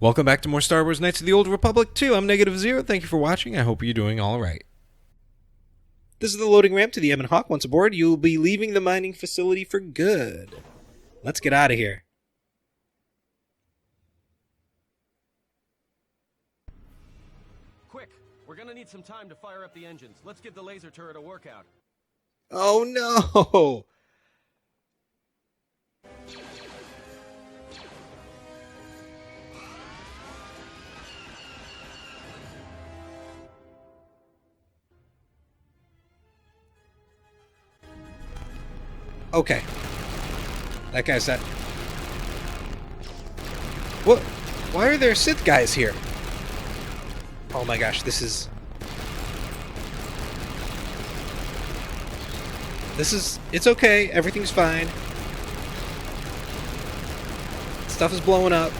Welcome back to more Star Wars Knights of the Old Republic 2. I'm Negative Zero. Thank you for watching. I hope you're doing all right. This is the loading ramp to the Ebon Hawk. Once aboard, you will be leaving the mining facility for good. Let's get out of here. Quick, we're gonna need some time to fire up the engines. Let's give the laser turret a workout. Oh no! Okay. That guy's that. What? Why are there Sith guys here? Oh my gosh, this is... It's okay, everything's fine. Stuff is blowing up.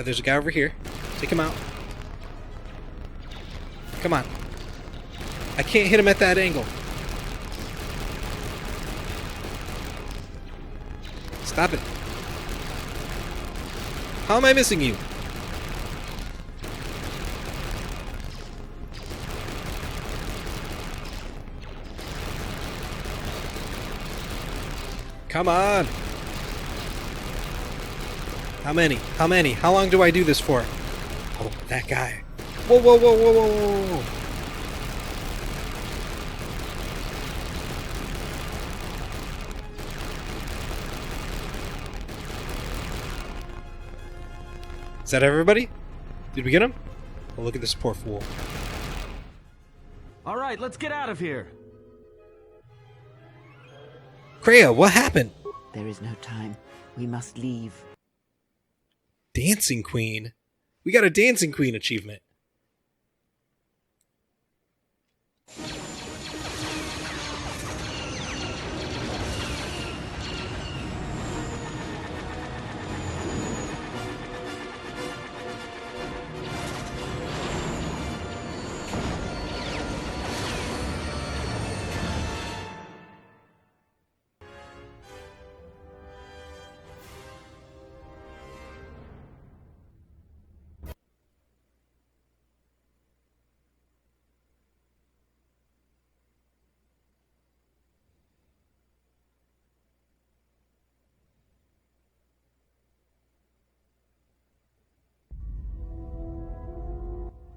There's a guy over here. Take him out. Come on. I can't hit him at that angle. Stop it. How am I missing you? Come on. How many? How many? How long do I do this for? Oh, that guy. Whoa, whoa, whoa, whoa, whoa, whoa, whoa. Is that everybody? Did we get him? Oh, look at this poor fool. All right, let's get out of here. Kreia, what happened? There is no time. We must leave. Dancing Queen? We got a Dancing Queen achievement.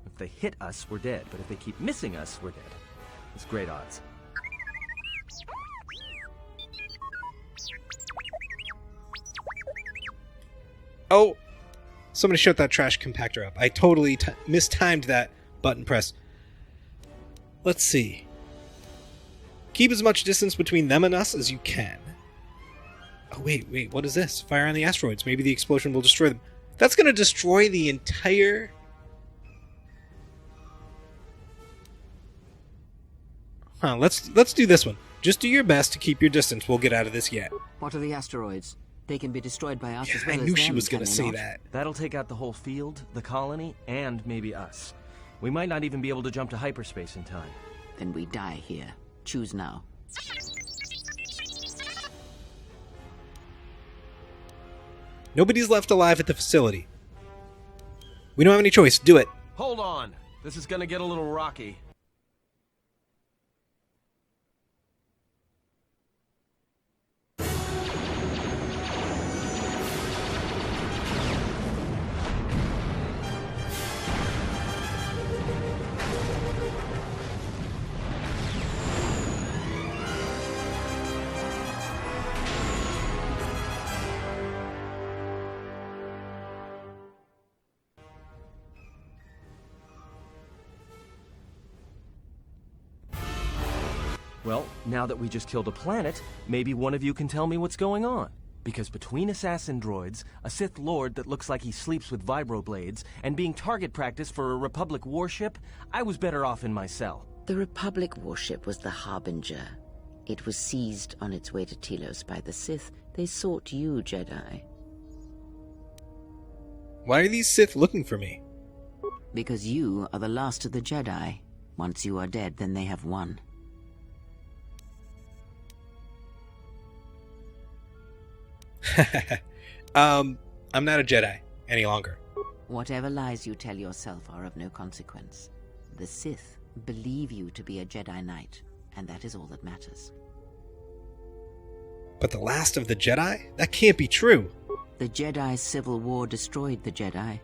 If they hit us, we're dead. But if they keep missing us, we're dead. It's great odds. Oh! Somebody shut that trash compactor up. I totally mistimed that button press. Let's see. Keep as much distance between them and us as you can. Oh, wait, what is this? Fire on the asteroids. Maybe the explosion will destroy them. That's going to destroy the entire... Huh, let's do this one. Just do your best to keep your distance. We'll get out of this yet. What are the asteroids? They can be destroyed by us Yeah, as well I as knew them, she was can going to they say not? that. That'll take out the whole field, the colony, and maybe us. We might not even be able to jump to hyperspace in time. Then we die here. Choose now. Nobody's left alive at the facility. We don't have any choice. Do it. Hold on. This is gonna get a little rocky. Well, now that we just killed a planet, maybe one of you can tell me what's going on. Because between assassin droids, a Sith Lord that looks like he sleeps with vibroblades, and being target practice for a Republic warship, I was better off in my cell. The Republic warship was the Harbinger. It was seized on its way to Telos by the Sith. They sought you, Jedi. Why are these Sith looking for me? Because you are the last of the Jedi. Once you are dead, then they have won. I'm not a Jedi. any longer. Whatever lies you tell yourself are of no consequence. The Sith believe you to be a Jedi Knight, and that is all that matters. But the last of the Jedi? That can't be true. The Jedi Civil War destroyed the Jedi.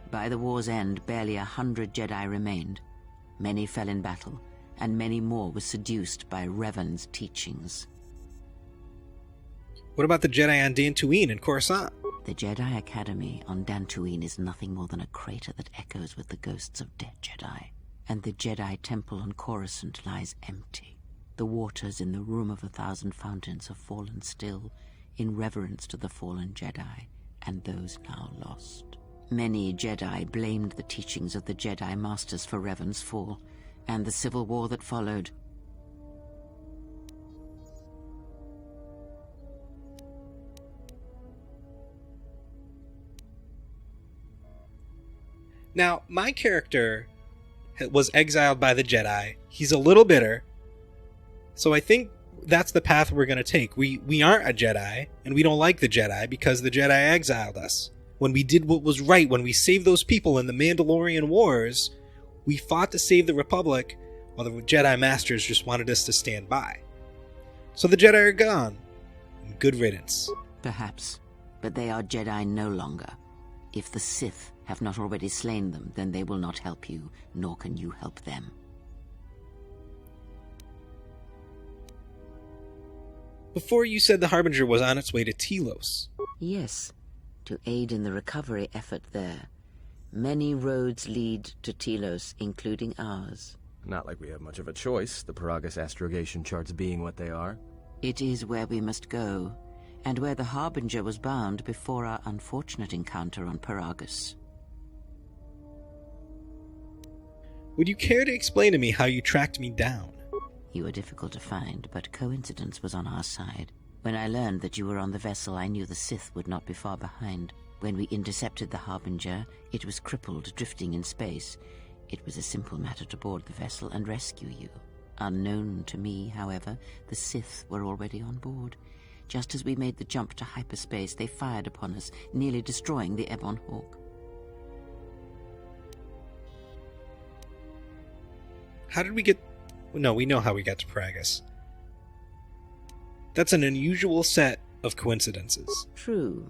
By the war's end, barely 100 Jedi remained. Many fell in battle, and many more were seduced by Revan's teachings. What about the Jedi on Dantooine and Coruscant? The Jedi Academy on Dantooine is nothing more than a crater that echoes with the ghosts of dead Jedi. And the Jedi Temple on Coruscant lies empty. The waters in the Room of 1,000 Fountains have fallen still, in reverence to the fallen Jedi and those now lost. Many Jedi blamed the teachings of the Jedi Masters for Revan's fall, and the civil war that followed. Now, my character was exiled by the Jedi. He's a little bitter. So I think that's the path we're going to take. We aren't a Jedi, and we don't like the Jedi because the Jedi exiled us. When we did what was right, when we saved those people in the Mandalorian Wars, we fought to save the Republic, while the Jedi Masters just wanted us to stand by. So the Jedi are gone. And good riddance. Perhaps, but they are Jedi no longer. If the Sith have not already slain them, then they will not help you, nor can you help them. Before you said the Harbinger was on its way to Telos. Yes, to aid in the recovery effort there. Many roads lead to Telos, including ours. Not like we have much of a choice, the Paragus astrogation charts being what they are. It is where we must go, and where the Harbinger was bound before our unfortunate encounter on Paragus. Would you care to explain to me how you tracked me down? You were difficult to find, but coincidence was on our side. When I learned that you were on the vessel, I knew the Sith would not be far behind. When we intercepted the Harbinger, it was crippled, drifting in space. It was a simple matter to board the vessel and rescue you. Unknown to me, however, the Sith were already on board. Just as we made the jump to hyperspace, they fired upon us, nearly destroying the Ebon Hawk. How did we get... No, we know how we got to Paragus. That's an unusual set of coincidences. True.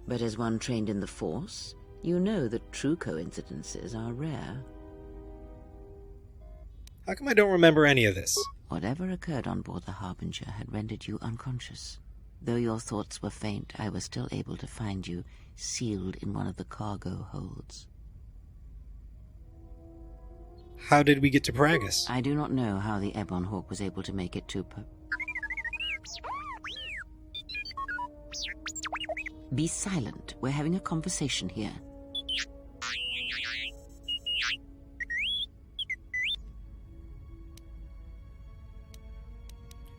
But as one trained in the Force, you know that true coincidences are rare. How come I don't remember any of this? Whatever occurred on board the Harbinger had rendered you unconscious. Though your thoughts were faint, I was still able to find you, sealed in one of the cargo holds. How did we get to Paragus? I do not know how the Ebon Hawk was able to make it to Be silent. We're having a conversation here.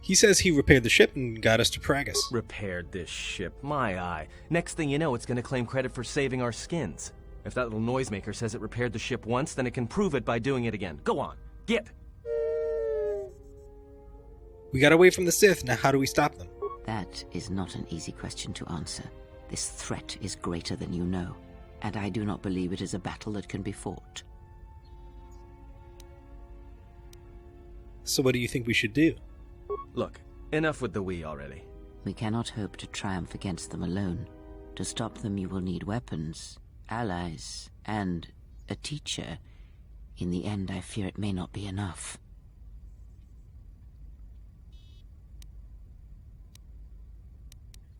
He says he repaired the ship and got us to Paragus. Repaired this ship, my eye. Next thing you know, it's gonna claim credit for saving our skins. If that little noisemaker says it repaired the ship once, then it can prove it by doing it again. Go on, get! We got away from the Sith, now how do we stop them? That is not an easy question to answer. This threat is greater than you know, and I do not believe it is a battle that can be fought. So what do you think we should do? Look, enough with the we already. We cannot hope to triumph against them alone. To stop them you will need weapons, allies, and a teacher. In the end, I fear it may not be enough.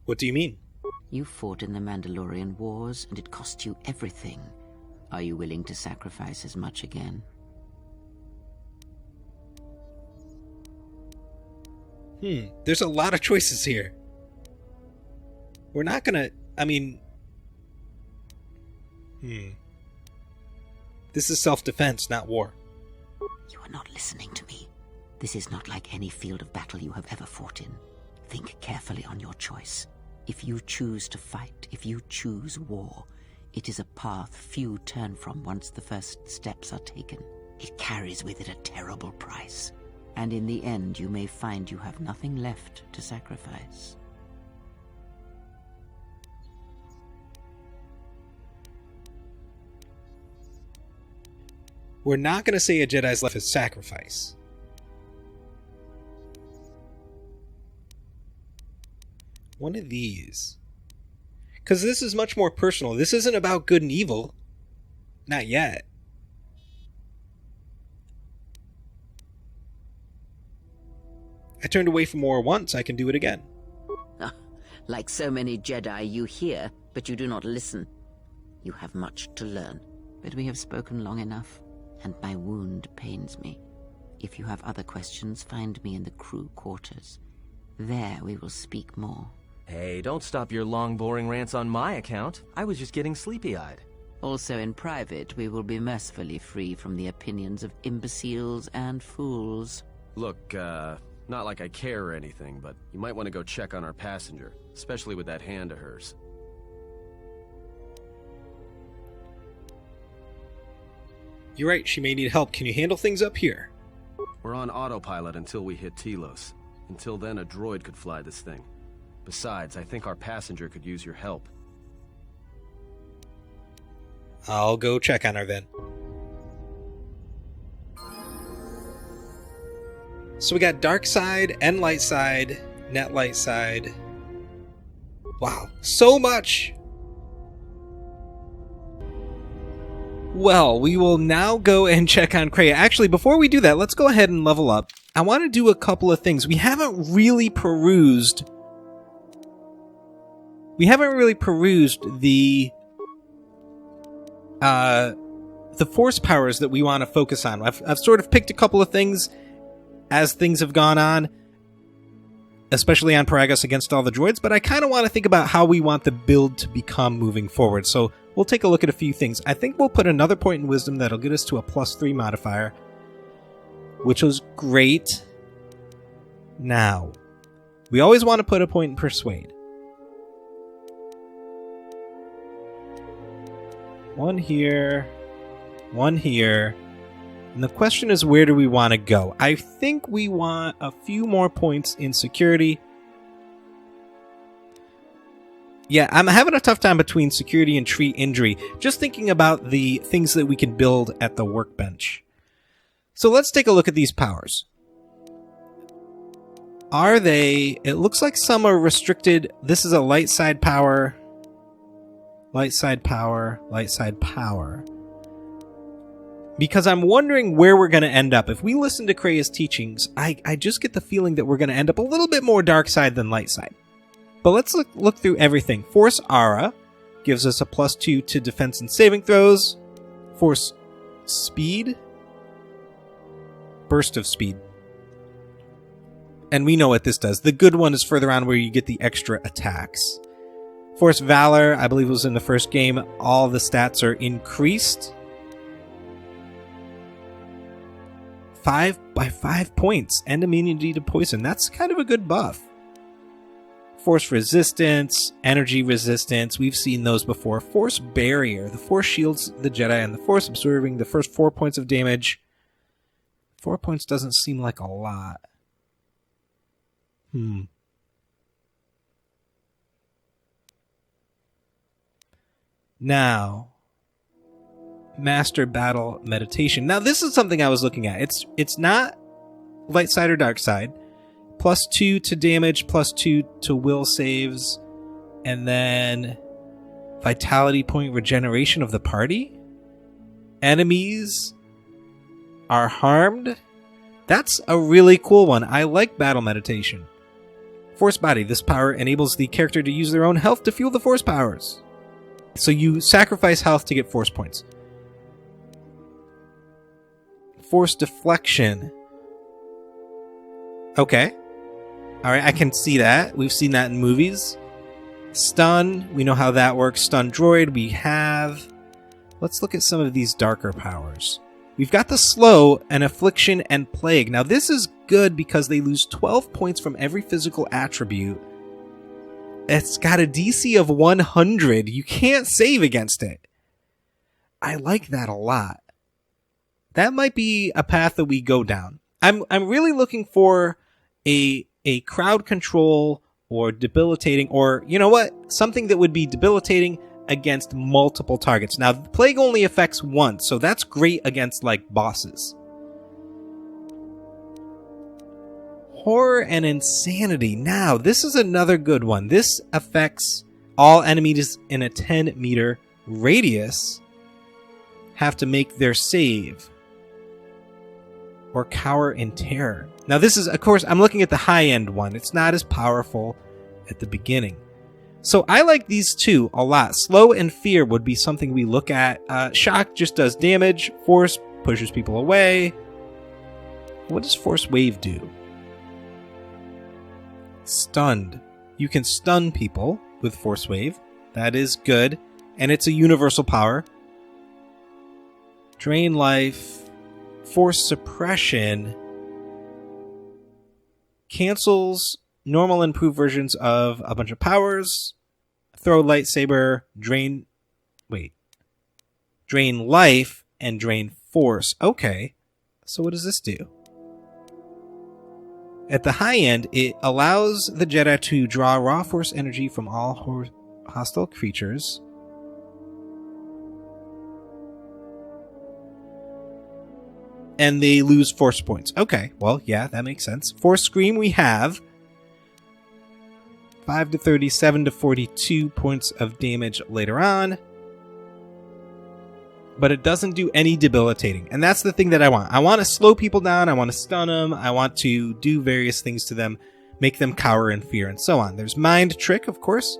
What do you mean? You fought in the Mandalorian Wars, and it cost you everything. Are you willing to sacrifice as much again? There's a lot of choices here. We're not gonna... This is self-defense, not war. You are not listening to me. This is not like any field of battle you have ever fought in. Think carefully on your choice. If you choose to fight, if you choose war, it is a path few turn from once the first steps are taken. It carries with it a terrible price. And in the end, you may find you have nothing left to sacrifice. We're not going to say a Jedi's life is sacrifice. One of these. Because this is much more personal. This isn't about good and evil. Not yet. I turned away from war once, I can do it again. Like so many Jedi, you hear, but you do not listen. You have much to learn. But we have spoken long enough, and my wound pains me. If you have other questions, find me in the crew quarters. There we will speak more. Hey, don't stop your long, boring rants on my account. I was just getting sleepy-eyed. Also in private, we will be mercifully free from the opinions of imbeciles and fools. Look, not like I care or anything, but you might want to go check on our passenger, especially with that hand of hers. You're right, she may need help. Can you handle things up here? We're on autopilot until we hit Telos. Until then, a droid could fly this thing. Besides, I think our passenger could use your help. I'll go check on her then. So we got dark side and light side, net light side. Wow, so much! Well, we will now go and check on Kreia. Actually, before we do that, let's go ahead and level up. I want to do a couple of things. We haven't really perused the force powers that we want to focus on. I've sort of picked a couple of things as things have gone on, especially on Paragus against all the droids, but I kind of want to think about how we want the build to become moving forward. So we'll take a look at a few things. I think we'll put another point in wisdom that'll get us to a +3 modifier, which was great. Now, we always want to put a point in persuade. One here, one here. And the question is, where do we want to go? I think we want a few more points in security. Yeah, I'm having a tough time between security and tree injury. Just thinking about the things that we can build at the workbench. So let's take a look at these powers. Are they... It looks like some are restricted. This is a light side power. Light side power. Light side power. Because I'm wondering where we're going to end up. If we listen to Kreia's teachings, I just get the feeling that we're going to end up a little bit more dark side than light side. But let's look through everything. Force Aura gives us a +2 to defense and saving throws. Force Speed. Burst of Speed. And we know what this does. The good one is further on where you get the extra attacks. Force Valor, I believe was in the first game. All the stats are increased. 5 by 5 points. And immunity to poison. That's kind of a good buff. Force Resistance, Energy Resistance. We've seen those before. Force Barrier. The Force shields the Jedi and the Force, absorbing the first 4 points of damage. 4 points doesn't seem like a lot. Now, Master Battle Meditation. Now, this is something I was looking at. It's not light side or dark side. +2 to damage, +2 to will saves, and then vitality point regeneration of the party. Enemies are harmed. That's a really cool one. I like Battle Meditation. Force Body. This power enables the character to use their own health to fuel the force powers. So you sacrifice health to get force points. Force Deflection. Okay. Alright, I can see that. We've seen that in movies. Stun. We know how that works. Stun Droid. We have... Let's look at some of these darker powers. We've got the Slow and Affliction and Plague. Now this is good because they lose 12 points from every physical attribute. It's got a DC of 100. You can't save against it. I like that a lot. That might be a path that we go down. I'm really looking for a crowd control or debilitating, or you know what? Something that would be debilitating against multiple targets. Now, the plague only affects once, so that's great against, like, bosses. Horror and insanity. Now, this is another good one. This affects all enemies in a 10-meter radius have to make their save or cower in terror. Now, this is, of course, I'm looking at the high-end one. It's not as powerful at the beginning. So I like these two a lot. Slow and fear would be something we look at. Shock just does damage. Force pushes people away. What does Force Wave do? Stunned. You can stun people with Force Wave. That is good. And it's a universal power. Drain life. Force suppression. Cancels normal and improved versions of a bunch of powers. Throw lightsaber. Drain life and drain force. Okay. So what does this do? At the high end, it allows the Jedi to draw raw force energy from all hostile creatures. And they lose force points. Okay, well, yeah, that makes sense. Force Scream we have 5 to 30, 7 to 42 points of damage later on. But it doesn't do any debilitating. And that's the thing that I want. I want to slow people down. I want to stun them. I want to do various things to them, make them cower in fear, and so on. There's Mind Trick, of course.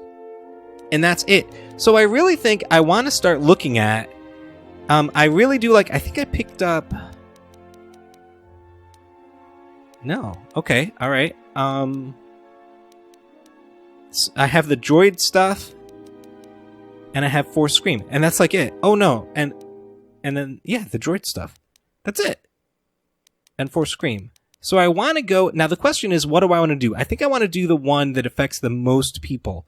And that's it. So I really think I want to start looking at... I really do like... I think I picked up... No. Okay. All right. I have the droid stuff. And I have Force Scream. And that's like it. Oh, no. And then, yeah, the droid stuff. That's it. And Force Scream. So I want to go... Now, the question is, what do I want to do? I think I want to do the one that affects the most people.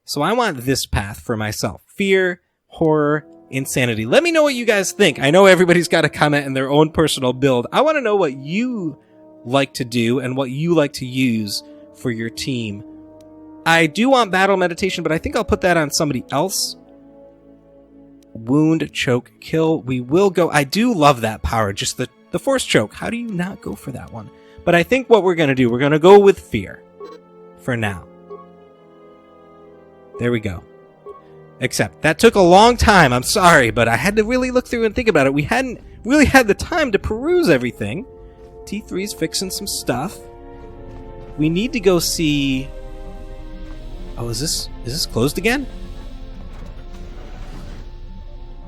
So I want this path for myself. Fear, horror, insanity. Let me know what you guys think. I know everybody's got a comment in their own personal build. I want to know what you like to do and what you like to use for your team. I do want battle meditation, but I think I'll put that on somebody else. Wound, choke, kill. We will go... I do love that power. Just the force choke. How do you not go for that one? But I think what we're going to do, we're going to go with fear. For now. There we go. Except, that took a long time. I'm sorry, but I had to really look through and think about it. We hadn't really had the time to peruse everything. T3's fixing some stuff. We need to go see... Oh, is this closed again?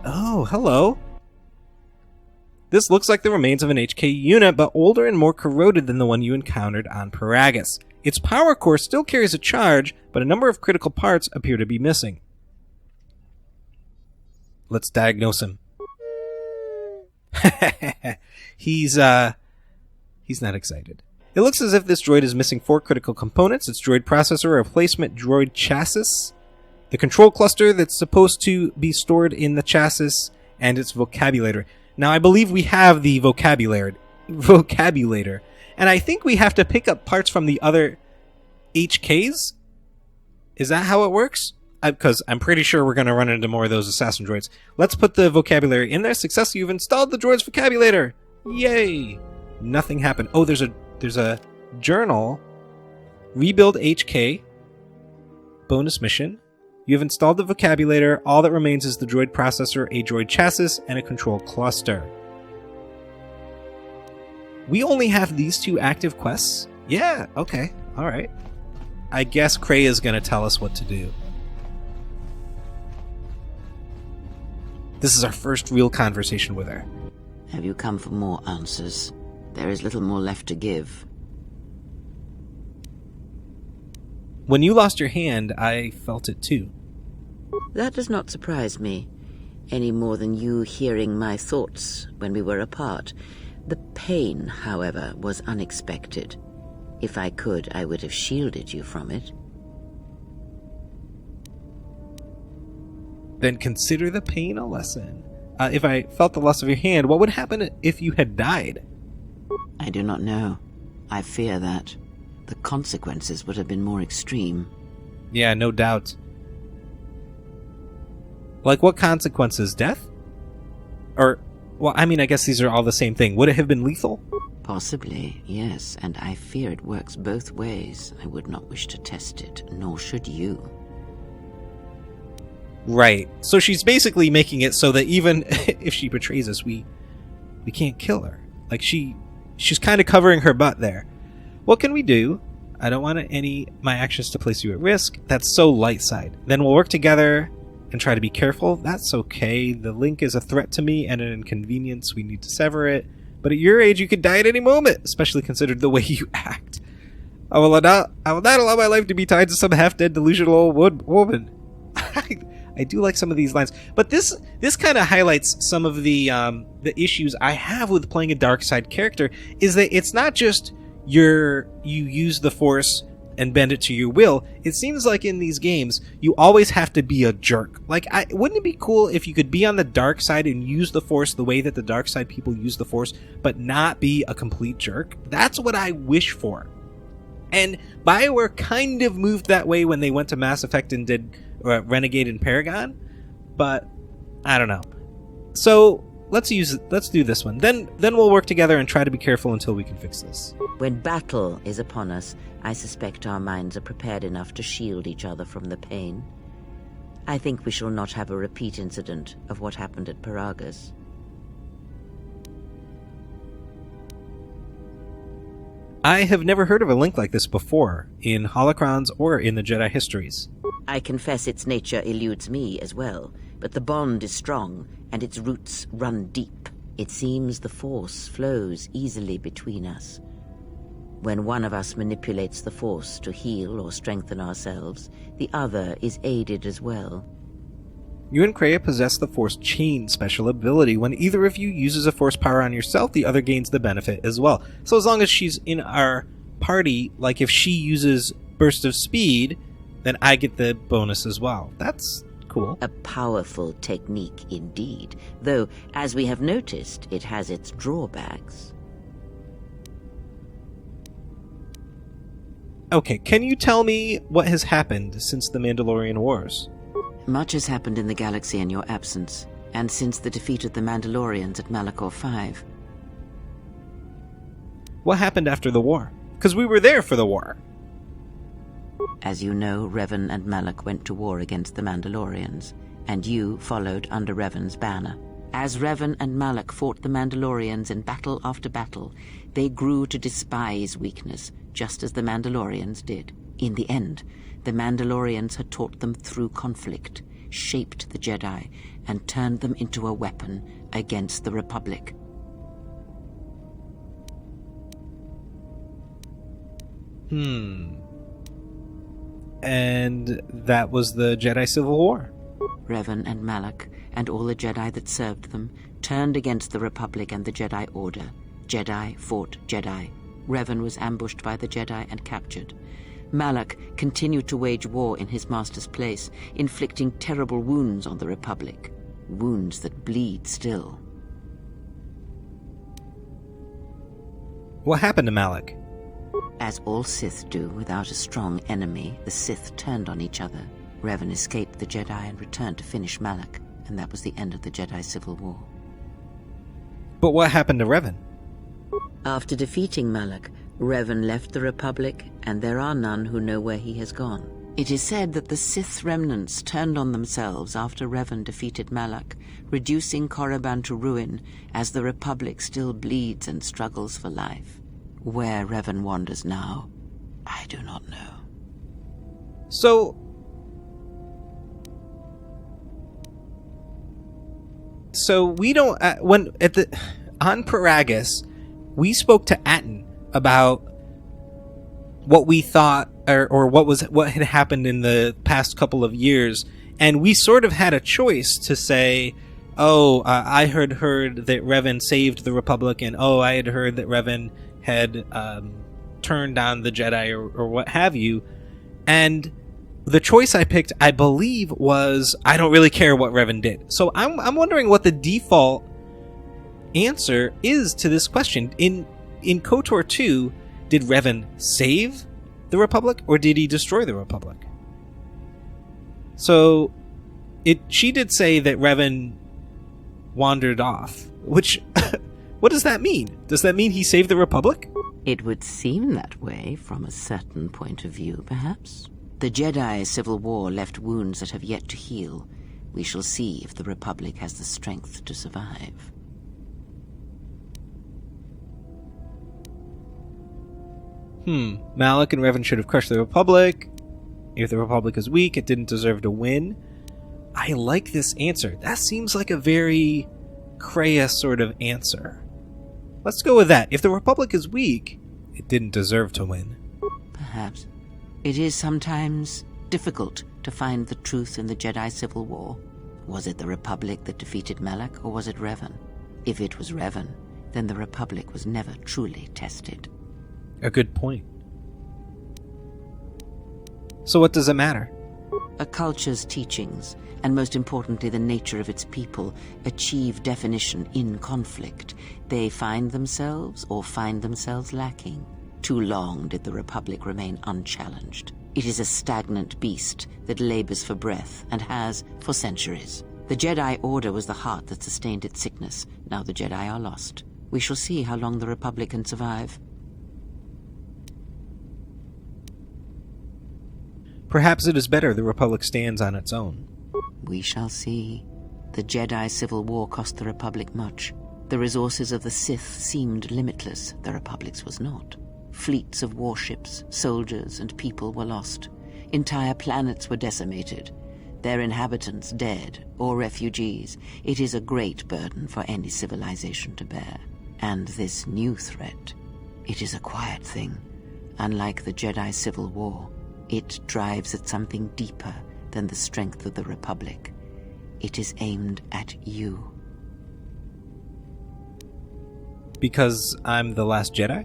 Oh, hello. This looks like the remains of an HK unit, but older and more corroded than the one you encountered on Paragus. Its power core still carries a charge, but a number of critical parts appear to be missing. Let's diagnose him. He's not excited. It looks as if this droid is missing 4 critical components: its droid processor, a replacement droid chassis, the control cluster that's supposed to be stored in the chassis, and its vocabulator. Now, I believe we have the vocabulator, and I think we have to pick up parts from the other HKs? Is that how it works? Because I'm pretty sure we're going to run into more of those assassin droids. Let's put the vocabulary in there. Success, you've installed the droid's vocabulator! Yay! Nothing happened. Oh, there's a journal. Rebuild HK. Bonus mission. You have installed the vocabulator. All that remains is the droid processor, a droid chassis, and a control cluster. We only have these 2 active quests? Yeah, okay. Alright. I guess Kreia is going to tell us what to do. This is our first real conversation with her. Have you come for more answers? There is little more left to give. When you lost your hand, I felt it too. That does not surprise me, any more than you hearing my thoughts when we were apart. The pain, however, was unexpected. If I could, I would have shielded you from it. Then consider the pain a lesson. If I felt the loss of your hand, what would happen if you had died? I do not know. I fear that. The consequences would have been more extreme. Yeah, no doubt. Like, what consequences? Death? Or, well, I mean, I guess these are all the same thing. Would it have been lethal? Possibly, yes, and I fear it works both ways. I would not wish to test it, nor should you. Right. So she's basically making it so that even if she betrays us, we can't kill her. Like, she's kind of covering her butt there. What can we do? I don't want my actions to place you at risk. That's so light side. Then we'll work together and try to be careful. That's okay. The link is a threat to me and an inconvenience. We need to sever it. But at your age, you could die at any moment, especially considered the way you act. I will not allow my life to be tied to some half-dead delusional old woman. I do like some of these lines, but this kind of highlights some of the issues I have with playing a dark side character. Is that it's not just you use the Force and bend it to your will. It seems like in these games you always have to be a jerk. Like, wouldn't it be cool if you could be on the dark side and use the Force the way that the dark side people use the Force, but not be a complete jerk? That's what I wish for. And BioWare kind of moved that way when they went to Mass Effect and did Renegade and Paragon, but I don't know. So let's do this one. Then we'll work together and try to be careful until we can fix this. When battle is upon us, I suspect our minds are prepared enough to shield each other from the pain. I think we shall not have a repeat incident of what happened at Paragus. I have never heard of a link like this before, in Holocrons or in the Jedi histories. I confess its nature eludes me as well, but the bond is strong, and its roots run deep. It seems the Force flows easily between us. When one of us manipulates the Force to heal or strengthen ourselves, the other is aided as well. You and Kreia possess the Force Chain special ability. When either of you uses a Force power on yourself, the other gains the benefit as well. So as long as she's in our party, like if she uses Burst of Speed, then I get the bonus as well. That's cool. A powerful technique indeed, though, as we have noticed, it has its drawbacks. Okay, can you tell me what has happened since the Mandalorian Wars? Much has happened in the galaxy in your absence, and since the defeat of the Mandalorians at Malachor 5. What happened after the war? Because we were there for the war. As you know, Revan and Malak went to war against the Mandalorians, and you followed under Revan's banner. As Revan and Malak fought the Mandalorians in battle after battle, they grew to despise weakness, just as the Mandalorians did. In the end, the Mandalorians had taught them through conflict, shaped the Jedi, and turned them into a weapon against the Republic. And that was the Jedi Civil War. Revan and Malak, and all the Jedi that served them, turned against the Republic and the Jedi Order. Jedi fought Jedi. Revan was ambushed by the Jedi and captured. Malak continued to wage war in his master's place, inflicting terrible wounds on the Republic. Wounds that bleed still. What happened to Malak? As all Sith do, without a strong enemy, the Sith turned on each other. Revan escaped the Jedi and returned to finish Malak, and that was the end of the Jedi Civil War. But what happened to Revan? After defeating Malak, Revan left the Republic, and there are none who know where he has gone. It is said that the Sith remnants turned on themselves after Revan defeated Malak, reducing Korriban to ruin as the Republic still bleeds and struggles for life. Where Revan wanders now, I do not know. So we don't on Paragus, we spoke to Atten about what we thought or what had happened in the past couple of years, and we sort of had a choice to say, I heard that Revan saved the Republic, and I had heard that Revan had turned on the Jedi or what have you. And the choice I picked, I believe, was I don't really care what Revan did. So I'm wondering what the default answer is to this question. In KOTOR 2, did Revan save the Republic or did he destroy the Republic? So She did say that Revan wandered off, which... what does that mean? Does that mean he saved the Republic? It would seem that way from a certain point of view, perhaps. The Jedi Civil War left wounds that have yet to heal. We shall see if the Republic has the strength to survive. Malak and Revan should have crushed the Republic. If the Republic is weak, it didn't deserve to win. I like this answer. That seems like a very Kreia sort of answer. Let's go with that. If the Republic is weak, it didn't deserve to win. Perhaps. It is sometimes difficult to find the truth in the Jedi Civil War. Was it the Republic that defeated Malak, or was it Revan? If it was Revan, then the Republic was never truly tested. A good point. So what does it matter? A culture's teachings, and most importantly the nature of its people, achieve definition in conflict. They find themselves or find themselves lacking. Too long did the Republic remain unchallenged. It is a stagnant beast that labors for breath and has for centuries. The Jedi Order was the heart that sustained its sickness. Now the Jedi are lost. We shall see how long the Republic can survive. Perhaps it is better the Republic stands on its own. We shall see. The Jedi Civil War cost the Republic much. The resources of the Sith seemed limitless. The Republic's was not. Fleets of warships, soldiers, and people were lost. Entire planets were decimated. Their inhabitants dead or refugees. It is a great burden for any civilization to bear. And this new threat, it is a quiet thing. Unlike the Jedi Civil War, it drives at something deeper than the strength of the Republic. It is aimed at you. Because I'm the last Jedi?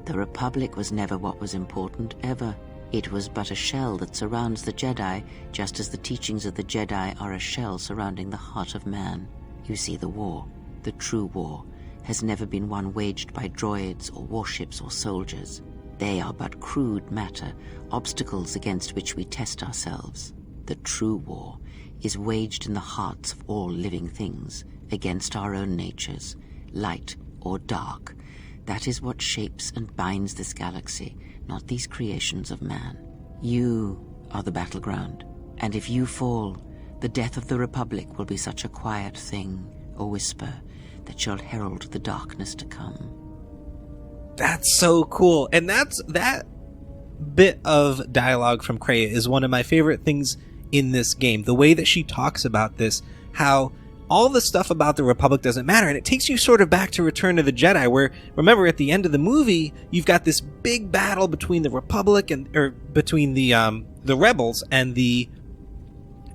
The Republic was never what was important, ever. It was but a shell that surrounds the Jedi, just as the teachings of the Jedi are a shell surrounding the heart of man. You see, the war, the true war, has never been one waged by droids or warships or soldiers. They are but crude matter, obstacles against which we test ourselves. The true war is waged in the hearts of all living things, against our own natures, light or dark. That is what shapes and binds this galaxy, not these creations of man. You are the battleground, and if you fall, the death of the Republic will be such a quiet thing, a whisper, that shall herald the darkness to come. That's so cool. And that bit of dialogue from Kreia is one of my favorite things in this game. The way that she talks about this, how all the stuff about the Republic doesn't matter, and it takes you sort of back to Return of the Jedi, where, remember, at the end of the movie, you've got this big battle between the Republic between the rebels and the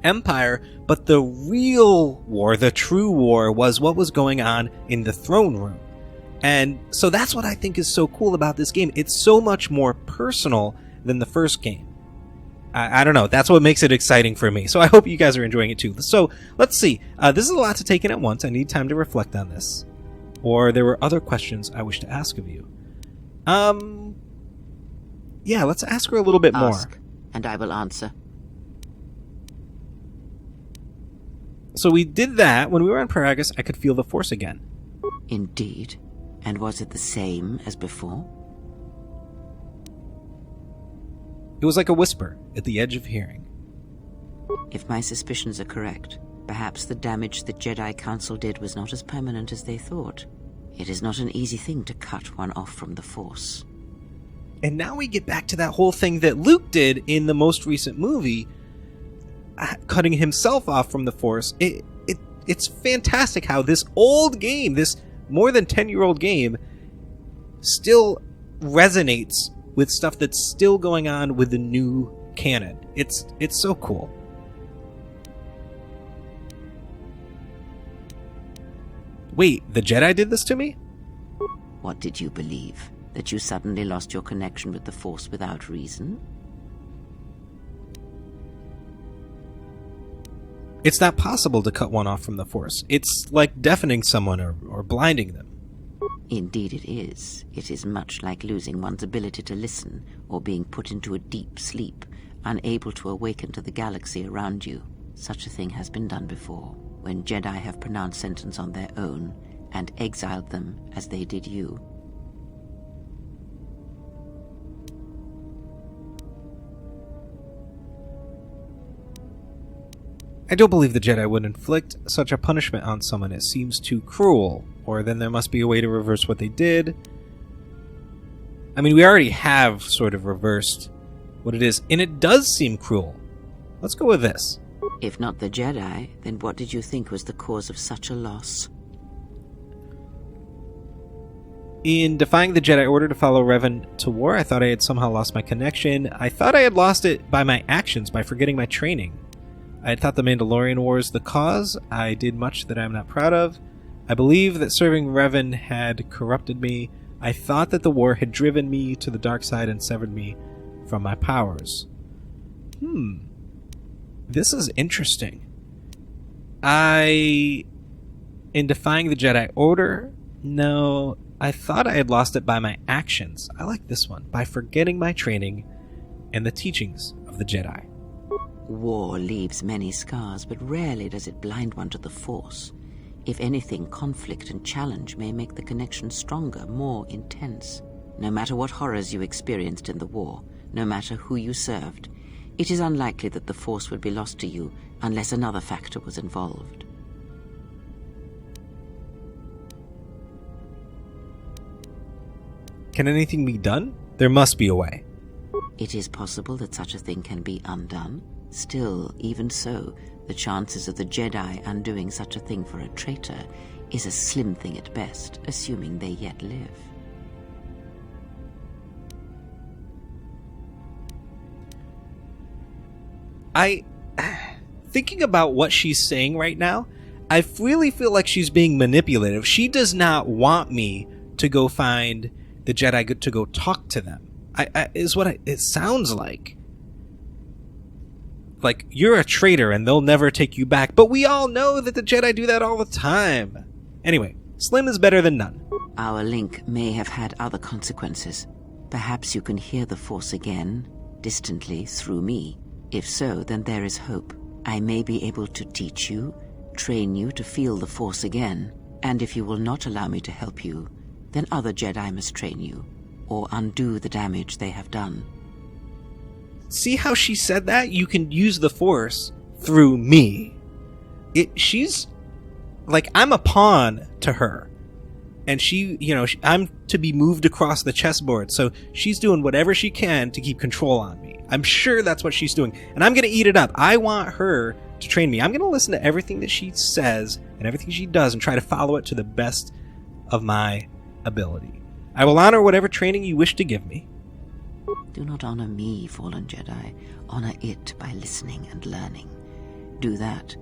Empire, but the real war, the true war, was what was going on in the throne room. And so that's what I think is so cool about this game. It's so much more personal than the first game. I don't know. That's what makes it exciting for me. So I hope you guys are enjoying it too. So let's see. This is a lot to take in at once. I need time to reflect on this. Or there were other questions I wish to ask of you. Yeah, let's ask her a little bit more. Ask, and I will answer. So we did that. When we were on Paragus, I could feel the Force again. Indeed. And was it the same as before? It was like a whisper at the edge of hearing. If my suspicions are correct, perhaps the damage the Jedi Council did was not as permanent as they thought. It is not an easy thing to cut one off from the Force. And now we get back to that whole thing that Luke did in the most recent movie, cutting himself off from the Force. It's fantastic how this old game, this more than 10-year-old game, still resonates with stuff that's still going on with the new canon. It's so cool. Wait, the Jedi did this to me? What did you believe? That you suddenly lost your connection with the Force without reason? It's not possible to cut one off from the Force. It's like deafening someone or blinding them. Indeed it is. It is much like losing one's ability to listen, or being put into a deep sleep, unable to awaken to the galaxy around you. Such a thing has been done before, when Jedi have pronounced sentence on their own and exiled them as they did you. I don't believe the Jedi would inflict such a punishment on someone. It seems too cruel. Or then there must be a way to reverse what they did. I mean, we already have sort of reversed what it is, and it does seem cruel. Let's go with this. If not the Jedi, then what did you think was the cause of such a loss? In defying the Jedi Order to follow Revan to war, I thought I had somehow lost my connection. I thought I had lost it by my actions, by forgetting my training. I had thought the Mandalorian War was the cause. I did much that I am not proud of. I believe that serving Revan had corrupted me. I thought that the war had driven me to the dark side and severed me from my powers. This is interesting. In defying the Jedi Order, no, I thought I had lost it by my actions. I like this one. By forgetting my training and the teachings of the Jedi. War leaves many scars, but rarely does it blind one to the Force. If anything, conflict and challenge may make the connection stronger, more intense. No matter what horrors you experienced in the war, no matter who you served, it is unlikely that the Force would be lost to you unless another factor was involved. Can anything be done? There must be a way. It is possible that such a thing can be undone. Still, even so, the chances of the Jedi undoing such a thing for a traitor is a slim thing at best, assuming they yet live. Thinking about what she's saying right now, I really feel like she's being manipulative. She does not want me to go find the Jedi to go talk to them. Is what it sounds like. Like, you're a traitor and they'll never take you back. But we all know that the Jedi do that all the time. Anyway, slim is better than none. Our link may have had other consequences. Perhaps you can hear the Force again, distantly, through me. If so, then there is hope. I may be able to teach you, train you to feel the Force again. And if you will not allow me to help you, then other Jedi must train you, or undo the damage they have done. See how she said that? You can use the Force through me. She's like, I'm a pawn to her. And I'm to be moved across the chessboard. So she's doing whatever she can to keep control on me. I'm sure that's what she's doing. And I'm going to eat it up. I want her to train me. I'm going to listen to everything that she says and everything she does and try to follow it to the best of my ability. I will honor whatever training you wish to give me. Do not honor me, fallen Jedi. Honor it by listening and learning. Do that,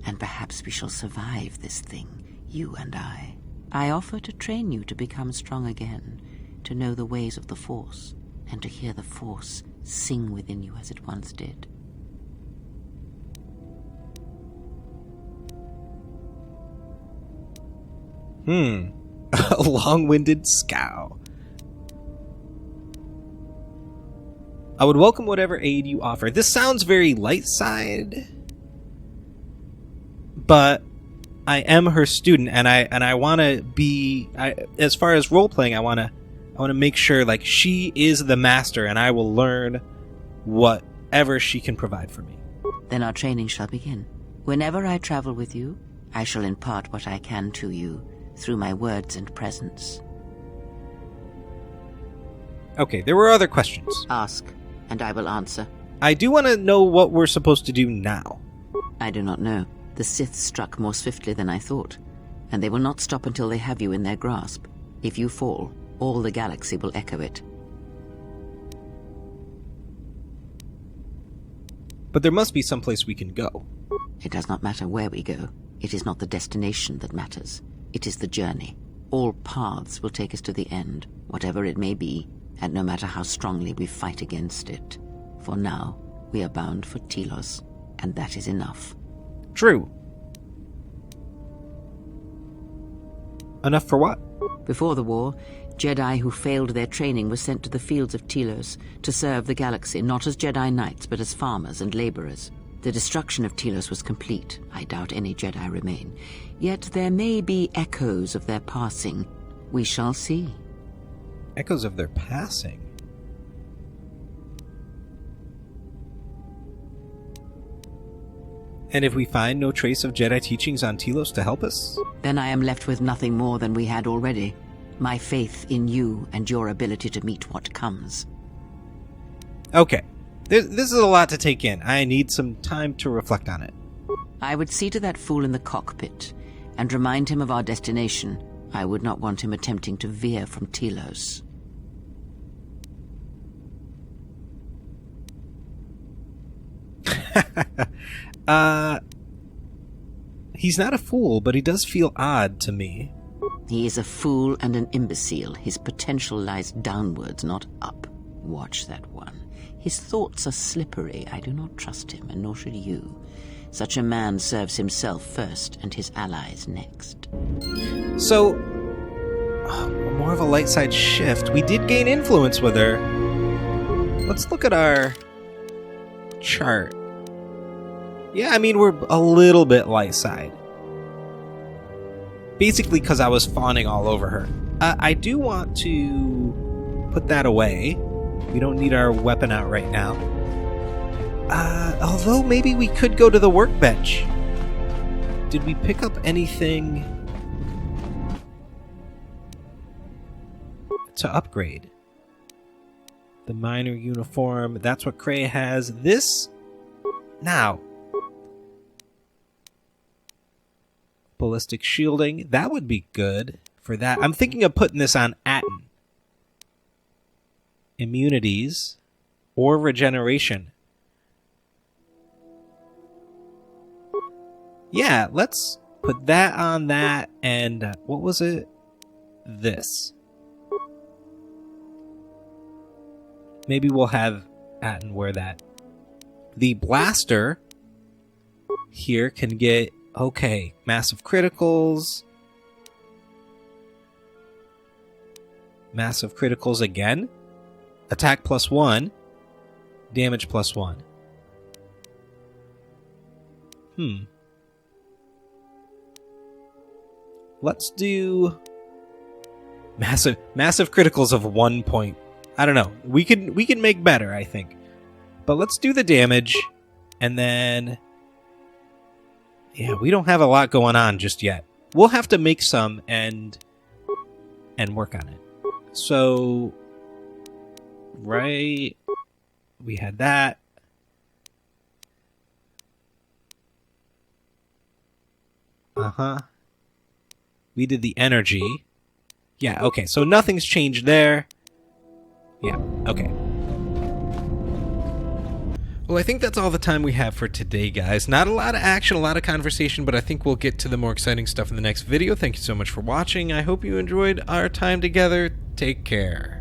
and perhaps we shall survive this thing, you and I. I offer to train you to become strong again, to know the ways of the Force, and to hear the Force sing within you as it once did. A long-winded scowl. I would welcome whatever aid you offer. This sounds very light side, but I am her student, and I want to be. As far as role playing, I want to make sure like she is the master, and I will learn whatever she can provide for me. Then our training shall begin. Whenever I travel with you, I shall impart what I can to you through my words and presence. Okay, there were other questions. Ask, and I will answer. I do want to know what we're supposed to do now. I do not know. The Sith struck more swiftly than I thought, and they will not stop until they have you in their grasp. If you fall, all the galaxy will echo it. But there must be some place we can go. It does not matter where we go. It is not the destination that matters. It is the journey. All paths will take us to the end, whatever it may be, and no matter how strongly we fight against it. For now, we are bound for Telos, and that is enough. True. Enough for what? Before the war, Jedi who failed their training were sent to the fields of Telos to serve the galaxy, not as Jedi Knights, but as farmers and laborers. The destruction of Telos was complete. I doubt any Jedi remain. Yet there may be echoes of their passing. We shall see. Echoes of their passing? And if we find no trace of Jedi teachings on Telos to help us? Then I am left with nothing more than we had already. My faith in you and your ability to meet what comes. Okay. This is a lot to take in. I need some time to reflect on it. I would see to that fool in the cockpit and remind him of our destination. I would not want him attempting to veer from Telos. He's not a fool, but he does feel odd to me. He is a fool and an imbecile. His potential lies downwards, not up. Watch that one. His thoughts are slippery. I do not trust him, and nor should you. Such a man serves himself first, and his allies next. So, more of a light side shift. We did gain influence with her. Let's look at our chart. Yeah, I mean, we're a little bit light side. Basically because I was fawning all over her. I do want to put that away. We don't need our weapon out right now. Although maybe we could go to the workbench. Did we pick up anything to upgrade? The minor uniform, that's what Kreia has. This? Now. Ballistic shielding, that would be good for that. I'm thinking of putting this on Atten. Immunities or regeneration. Yeah, let's put that on that and what was it? This. Maybe we'll have Atten wear that. The blaster here can get okay, massive criticals. Massive criticals again. Attack +1. Damage +1. Let's do massive criticals of 1 point. I don't know. We can make better, I think. But let's do the damage and then yeah, we don't have a lot going on just yet. We'll have to make some and work on it. So, right, we had that. We did the energy. Yeah, okay, so nothing's changed there. Yeah, okay. Well, I think that's all the time we have for today, guys. Not a lot of action, a lot of conversation, but I think we'll get to the more exciting stuff in the next video. Thank you so much for watching. I hope you enjoyed our time together. Take care.